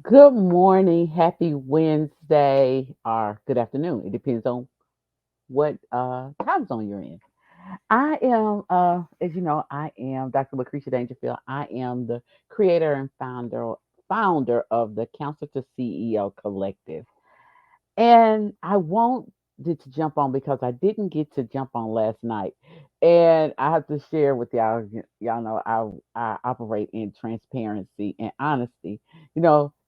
Good morning, happy Wednesday, or good afternoon. It depends on what time zone you're in. I am, as you know, I am Dr. Lucretia Dangerfield. I am the creator and founder of the Counselor to CEO Collective. And I wanted to jump on because I didn't get to jump on last night. And I have to share with y'all, y'all know I operate in transparency and honesty.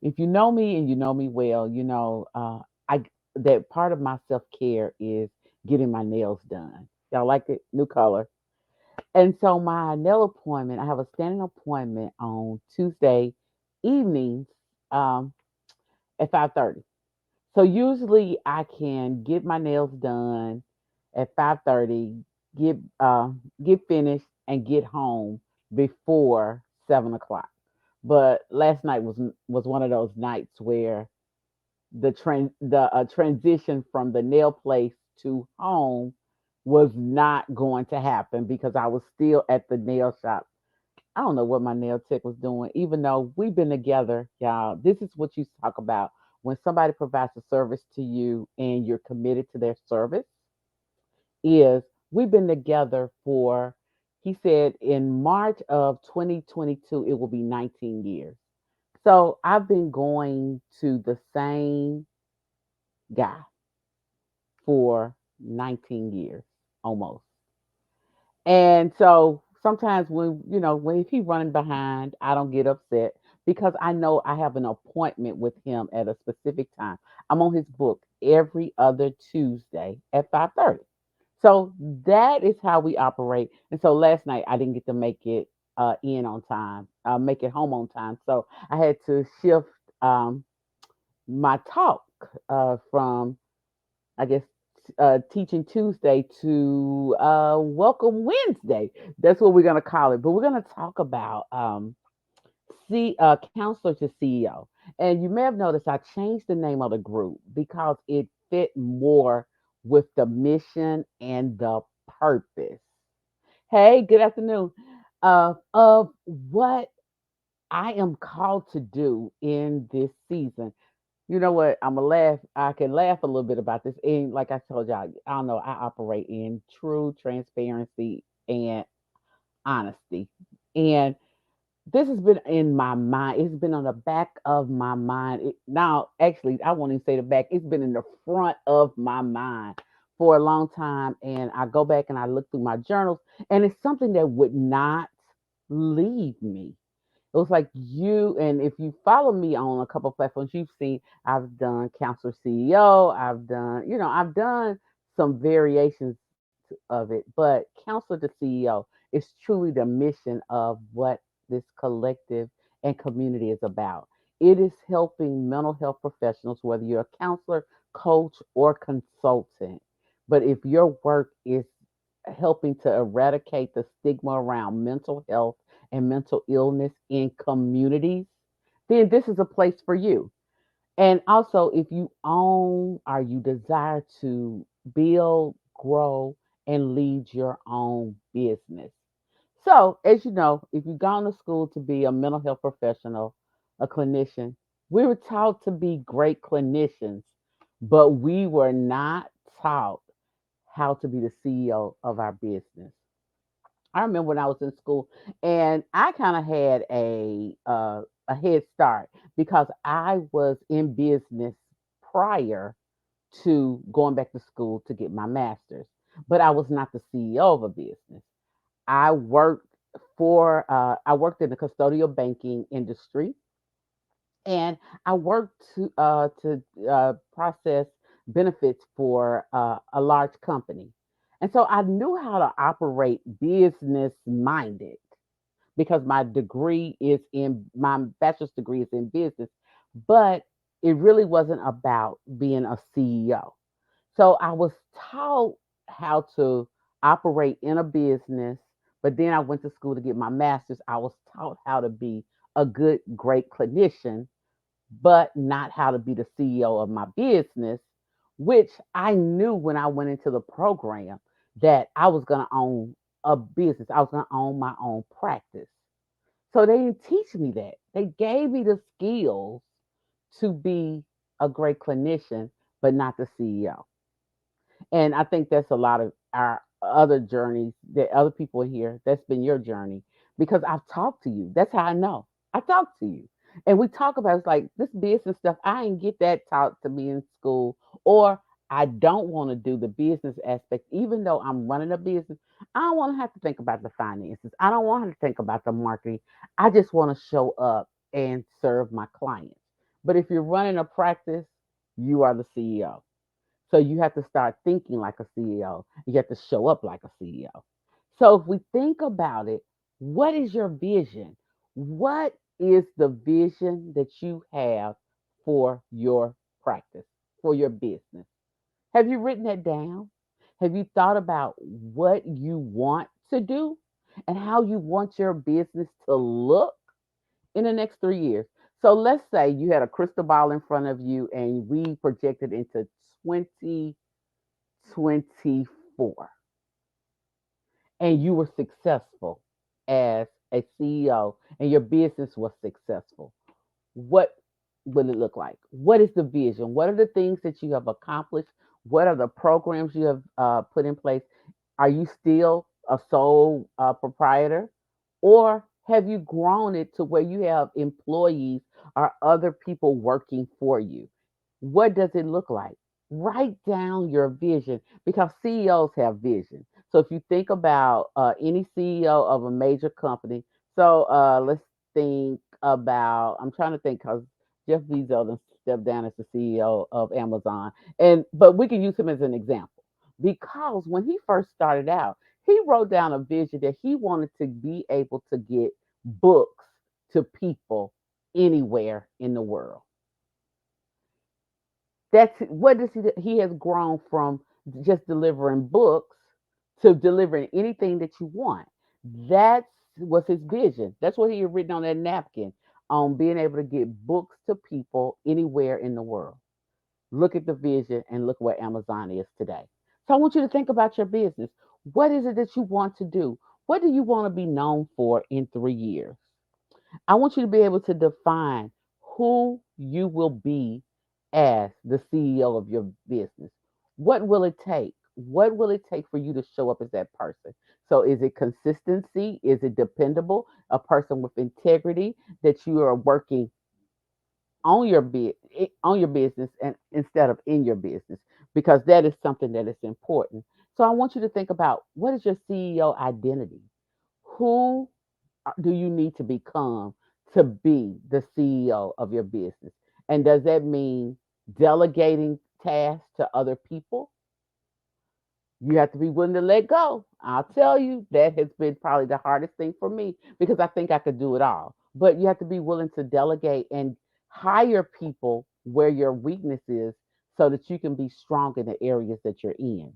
If you know me and you know me well, I that part of my self care is getting my nails done. Y'all like it? New color. And so my nail appointment, I have a standing appointment on Tuesday evenings um, at 5:30. So usually I can get my nails done at 5:30, get finished and get home before 7 o'clock. But last night was one of those nights where the transition from the nail place to home was not going to happen because I was still at the nail shop. I don't know what my nail tech was doing, even though we've been together, y'all. This is what you talk about when somebody provides a service to you and you're committed to their service. Is we've been together for, he said, in March of 2022, it will be 19 years. So I've been going to the same guy for 19 years almost. And so sometimes when if he's running behind, I don't get upset because I know I have an appointment with him at a specific time. I'm on his book every other Tuesday at 5:30. So that is how we operate. And so last night I didn't get to make it in on time, make it home on time. So I had to shift um, my talk from, I guess, Teaching Tuesday to Welcome Wednesday. That's what we're going to call it. But we're going to talk about counselor to CEO. And you may have noticed I changed the name of the group because it fit more with the mission and the purpose. Hey, good afternoon. Of what I am called to do in this season. You know what? I'm gonna laugh. I can laugh a little bit about this. And like I told y'all, I don't know. I operate in true transparency and honesty. And this has been in my mind. It's been on the back of my mind. Now, actually, I won't even say the back. It's been in the front of my mind for a long time. And I go back and I look through my journals, and it's something that would not leave me. It was like you, and if you follow me on a couple of platforms, you've seen I've done counselor CEO. I've done some variations of it, but counselor to CEO is truly the mission of what this collective and community is about. It is helping mental health professionals, whether you're a counselor, coach, or consultant. But if your work is helping to eradicate the stigma around mental health and mental illness in communities, then this is a place for you. And also, if you own or you desire to build, grow, and lead your own business. So, as you know, if you've gone to school to be a mental health professional, a clinician, we were taught to be great clinicians, but we were not taught how to be the CEO of our business. I remember when I was in school, and I kind of had a head start because I was in business prior to going back to school to get my master's, but I was not the CEO of a business. I worked I worked in the custodial banking industry, and I worked to process benefits for a large company, and so I knew how to operate business minded because my bachelor's degree is in business, but it really wasn't about being a CEO. So I was taught how to operate in a business, but then I went to school to get my master's. I was taught how to be a good, great clinician, but not how to be the CEO of my business, which I knew when I went into the program that I was going to own a business. I was going to own my own practice. So they didn't teach me that. They gave me the skills to be a great clinician, but not the CEO. And I think that's a lot of our other journeys that other people in here, that's been your journey because I've talked to you. That's how I know. I talk to you. And we talk about it's like this business stuff. I didn't get that taught to me in school, or I don't want to do the business aspect, even though I'm running a business. I don't want to have to think about the finances. I don't want to think about the marketing. I just want to show up and serve my clients. But if you're running a practice, you are the CEO. So you have to start thinking like a CEO. You have to show up like a CEO. So if we think about it, what is your vision? What is the vision that you have for your practice, for your business? Have you written that down? Have you thought about what you want to do and how you want your business to look in the next 3 years? So let's say you had a crystal ball in front of you and we projected into 2024 and you were successful as a CEO and your business was successful. What will it look like? What is the vision? What are the things that you have accomplished? What are the programs you have put in place? Are you still a sole proprietor? Or have you grown it to where you have employees or other people working for you? What does it look like? Write down your vision because CEOs have vision. So if you think about any CEO of a major company, so let's think about, I'm trying to think because Jeff Bezos stepped down as the CEO of Amazon, and but we can use him as an example because when he first started out, he wrote down a vision that he wanted to be able to get books to people anywhere in the world. That's what does he has grown from just delivering books to delivering anything that you want. That was his vision. That's what he had written on that napkin on being able to get books to people anywhere in the world. Look at the vision and look where Amazon is today. So I want you to think about your business. What is it that you want to do? What do you want to be known for in 3 years? I want you to be able to define who you will be as the CEO of your business. What will it take? What will it take for you to show up as that person? So, is it consistency? Is it dependable? A person with integrity that you are working on your business and instead of in your business because that is something that is important. So, I want you to think about what is your CEO identity? Who do you need to become to be the CEO of your business? And does that mean delegating tasks to other people? You have to be willing to let go. I'll tell you, that has been probably the hardest thing for me because I think I could do it all. But you have to be willing to delegate and hire people where your weakness is so that you can be strong in the areas that you're in.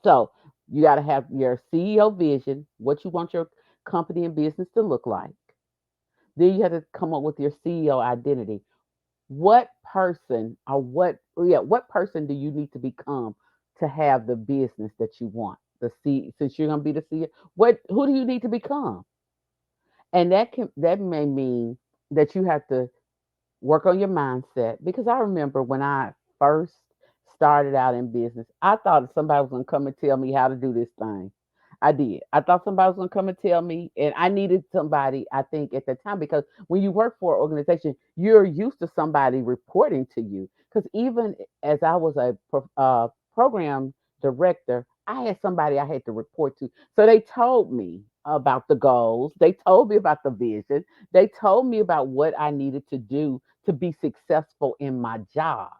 So you got to have your CEO vision, what you want your company and business to look like. Then you have to come up with your CEO identity. What person or what person do you need to become to have the business that you want? Since you're gonna be the CEO, who do you need to become? And that may mean that you have to work on your mindset because I remember when I first started out in business, I thought somebody was going to come and tell me how to do this thing. I did. I thought somebody was going to come and tell me, and I needed somebody, I think, at the time, because when you work for an organization, you're used to somebody reporting to you. Because even as I was a program director, I had somebody I had to report to. So they told me about the goals, they told me about the vision, they told me about what I needed to do to be successful in my job.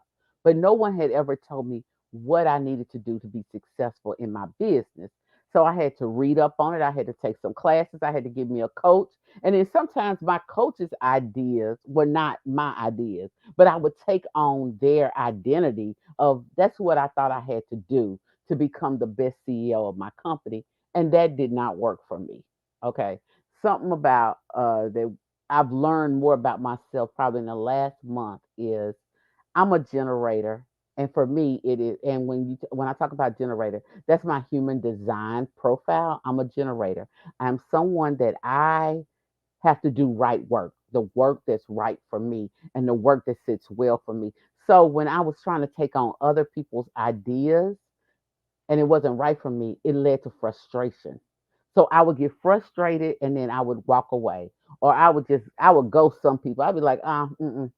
But no one had ever told me what I needed to do to be successful in my business. So I had to read up on it. I had to take some classes. I had to give me a coach. And then sometimes my coach's ideas were not my ideas, but I would take on their identity of that's what I thought I had to do to become the best CEO of my company. And that did not work for me. Okay. Something about that I've learned more about myself probably in the last month is I'm a generator. And for me, it is. And when I talk about generator, that's my human design profile. I'm a generator. I'm someone that I have to do right work. the work that's right for me and the work that sits well for me. So when I was trying to take on other people's ideas and it wasn't right for me, it led to frustration. So I would get frustrated and then I would walk away, or I would ghost some people. I'd be like, I'm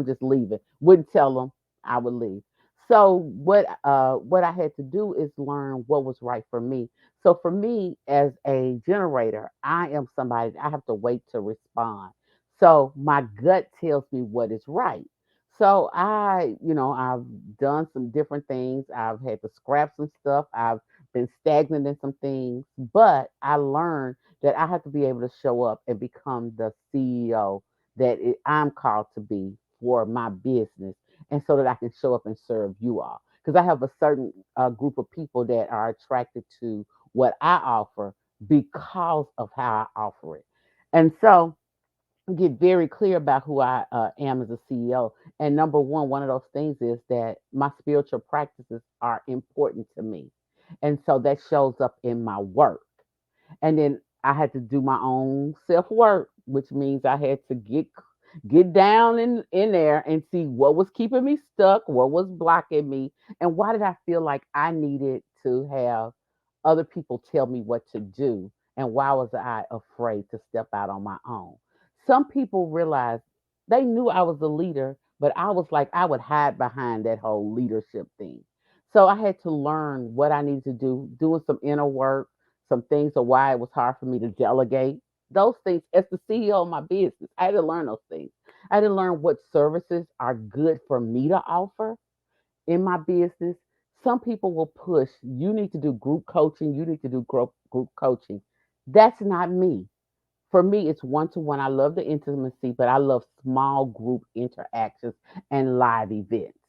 just leaving. Wouldn't tell them. I would leave. So what I had to do is learn what was right for me. So for me as a generator, I am somebody I have to wait to respond. So my gut tells me what is right. So I've done some different things. I've had to scrap some stuff. I've been stagnant in some things, but I learned that I have to be able to show up and become the CEO that I'm called to be for my business, and so that I can show up and serve you all. Because I have a certain group of people that are attracted to what I offer because of how I offer it, and so get very clear about who I am as a CEO. And number one of those things is that my spiritual practices are important to me. And so that shows up in my work. And then I had to do my own self work, which means I had to get down in there and see what was keeping me stuck, what was blocking me, and why did I feel like I needed to have other people tell me what to do, and why was I afraid to step out on my own. Some people realized they knew I was a leader, but I was like I would hide behind that whole leadership thing. So I had to learn what I needed to do, doing some inner work, some things of why it was hard for me to delegate. Those things, as the CEO of my business, I had to learn those things. I had to learn what services are good for me to offer in my business. Some people will push, you need to do group coaching, you need to do group coaching. That's not me. For me, it's one to one. I love the intimacy, but I love small group interactions and live events.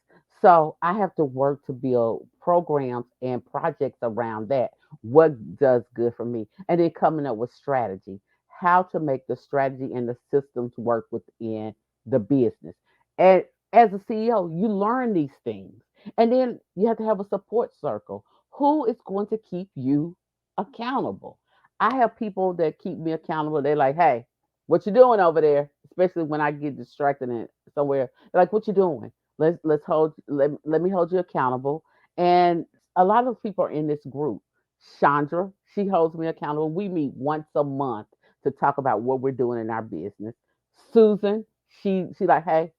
So I have to work to build programs and projects around that. What does good for me? And then coming up with strategy, how to make the strategy and the systems work within the business. And as a CEO, you learn these things. And then you have to have a support circle. Who is going to keep you accountable? I have people that keep me accountable. They're like, "Hey, what you doing over there?" Especially when I get distracted and somewhere. They're like, "What you doing? Let me hold you accountable." And a lot of those people are in this group. Chandra, she holds me accountable. We meet once a month to talk about what we're doing in our business. Susan, she like, "Hey,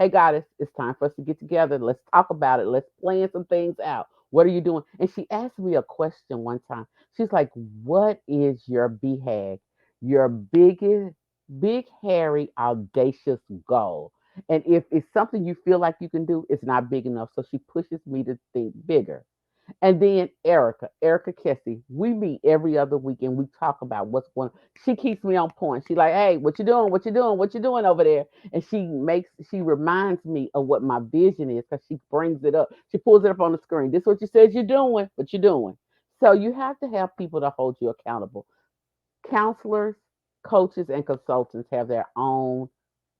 goddess, it's time for us to get together. Let's talk about it. Let's plan some things out. What are you doing?" And she asked me a question one time. She's like, "What is your BHAG, your biggest, big, hairy, audacious goal? And if it's something you feel like you can do, it's not big enough." So she pushes me to think bigger. And then Erica Kessie, we meet every other week and we talk about what's going on. She keeps me on point. She like, "Hey, what you doing? What you doing? What you doing over there?" And she reminds me of what my vision is because she brings it up. She pulls it up on the screen. This is what you said you're doing, what you're doing. So you have to have people to hold you accountable. Counselors, coaches, and consultants have their own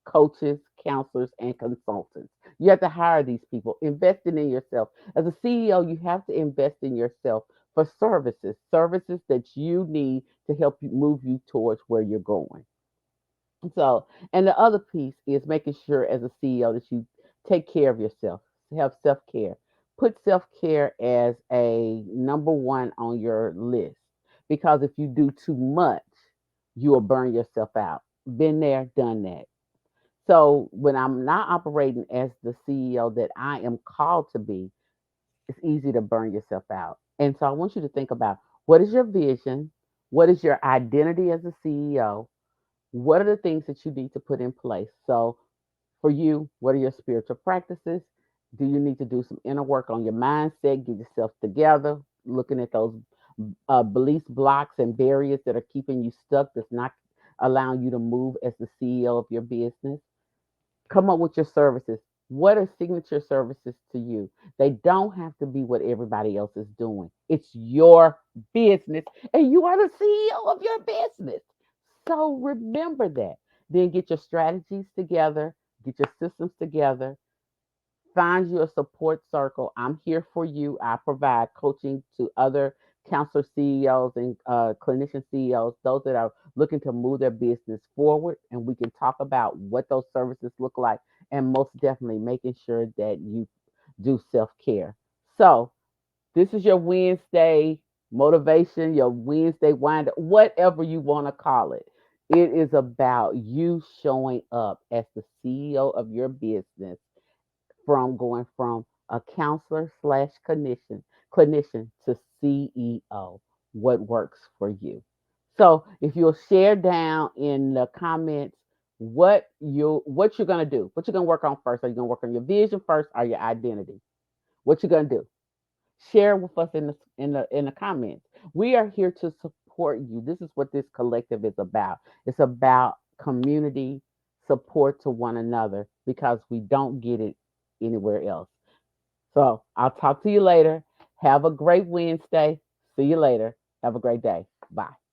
coaches, counselors, and consultants. You have to hire these people, investing in yourself. As a CEO, you have to invest in yourself for services that you need to help you move you towards where you're going. So, and the other piece is making sure as a CEO that you take care of yourself, have self care. Put self care as a number one on your list because if you do too much, you will burn yourself out. Been there, done that. So when I'm not operating as the CEO that I am called to be, it's easy to burn yourself out. And so I want you to think about what is your vision? What is your identity as a CEO? What are the things that you need to put in place? So for you, what are your spiritual practices? Do you need to do some inner work on your mindset, get yourself together, looking at those beliefs, blocks, and barriers that are keeping you stuck, that's not allowing you to move as the CEO of your business? Come up with your services. What are signature services to you? They don't have to be what everybody else is doing. It's your business, and you are the CEO of your business. So remember that. Then get your strategies together, get your systems together, find you a support circle. I'm here for you. I provide coaching to other counselor CEOs and clinician CEOs, those that are looking to move their business forward. And we can talk about what those services look like, and most definitely making sure that you do self care. So, this is your Wednesday motivation, your Wednesday wind up, whatever you want to call it. It is about you showing up as the CEO of your business, from going from a counselor slash clinician to CEO. What works for you? So if you'll share down in the comments what you're gonna do, what you're gonna work on first. Are you gonna work on your vision first or your identity? What you gonna do? Share with us in the comments. We are here to support you. This is what this collective is about. It's about community support to one another because we don't get it anywhere else. So I'll talk to you later. Have a great Wednesday. See you later. Have a great day. Bye.